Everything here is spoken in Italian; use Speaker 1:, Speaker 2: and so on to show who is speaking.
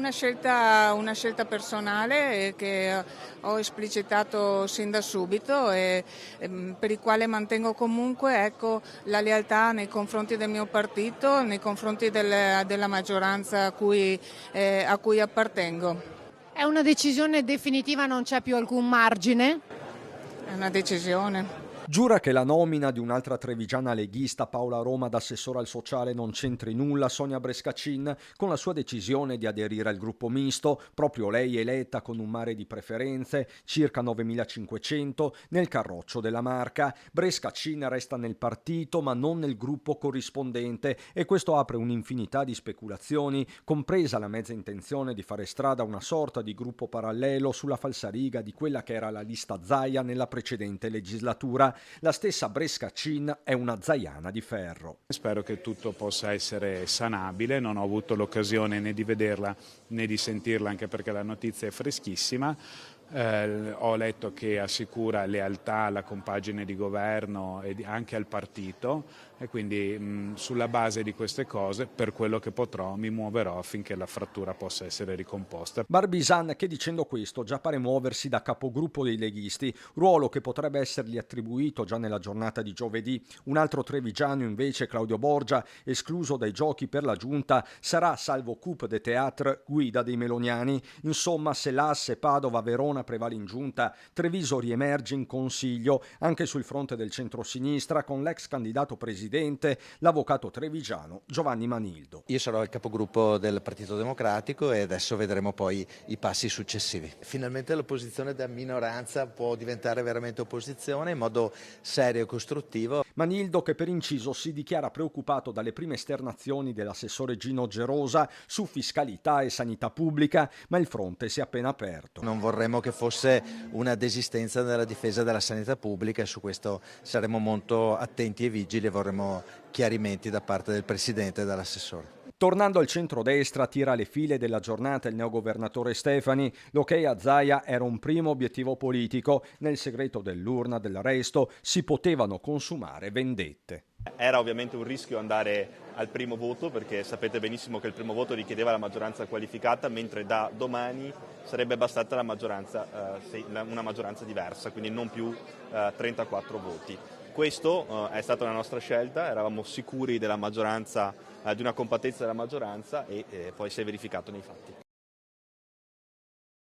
Speaker 1: Una scelta personale che ho esplicitato sin da subito e per il quale mantengo comunque, ecco, la lealtà nei confronti del mio partito, nei confronti della maggioranza a cui appartengo.
Speaker 2: È una decisione definitiva, non c'è più alcun margine?
Speaker 1: È una decisione.
Speaker 3: Giura che la nomina di un'altra trevigiana leghista, Paola Roma, da assessore al sociale non c'entri nulla Sonia Brescacin con la sua decisione di aderire al gruppo misto, proprio lei eletta con un mare di preferenze, circa 9.500, nel carroccio della Marca. Brescacin resta nel partito ma non nel gruppo corrispondente e questo apre un'infinità di speculazioni, compresa la mezza intenzione di fare strada a una sorta di gruppo parallelo sulla falsariga di quella che era la lista Zaia nella precedente legislatura. La stessa Brescacin è una zaiana di ferro.
Speaker 4: Spero che tutto possa essere sanabile, non ho avuto l'occasione né di vederla né di sentirla, anche perché la notizia è freschissima. Ho letto che assicura lealtà alla compagine di governo e anche al partito e quindi sulla base di queste cose, per quello che potrò, mi muoverò affinché la frattura possa essere ricomposta.
Speaker 3: Barbisan che dicendo questo già pare muoversi da capogruppo dei leghisti, ruolo che potrebbe essergli attribuito già nella giornata di giovedì. Un altro trevigiano invece, Claudio Borgia, escluso dai giochi per la giunta, sarà salvo Coupe de Théâtre guida dei meloniani. Insomma, se l'asse Padova-Verona prevale in giunta, Treviso riemerge in consiglio anche sul fronte del centrosinistra con l'ex candidato presidente, l'avvocato trevigiano Giovanni Manildo.
Speaker 5: Io sarò il capogruppo del Partito Democratico e adesso vedremo poi i passi successivi. Finalmente l'opposizione da minoranza può diventare veramente opposizione in modo serio e costruttivo.
Speaker 3: Manildo che per inciso si dichiara preoccupato dalle prime esternazioni dell'assessore Gino Gerosa su fiscalità e sanità pubblica, ma il fronte si è appena aperto.
Speaker 5: Non vorremmo che fosse una desistenza nella difesa della sanità pubblica e su questo saremo molto attenti e vigili e vorremmo chiarimenti da parte del Presidente e dell'assessore.
Speaker 3: Tornando al centrodestra, tira le file della giornata il neogovernatore Stefani. L'ok a Zaia era un primo obiettivo politico. Nel segreto dell'urna dell'arresto si potevano consumare vendette.
Speaker 6: Era ovviamente un rischio andare al primo voto perché sapete benissimo che il primo voto richiedeva la maggioranza qualificata, mentre da domani sarebbe bastata una maggioranza diversa, quindi non più 34 voti. Questo è stata una nostra scelta, eravamo sicuri della maggioranza, di una compattezza della maggioranza e poi si è verificato nei fatti.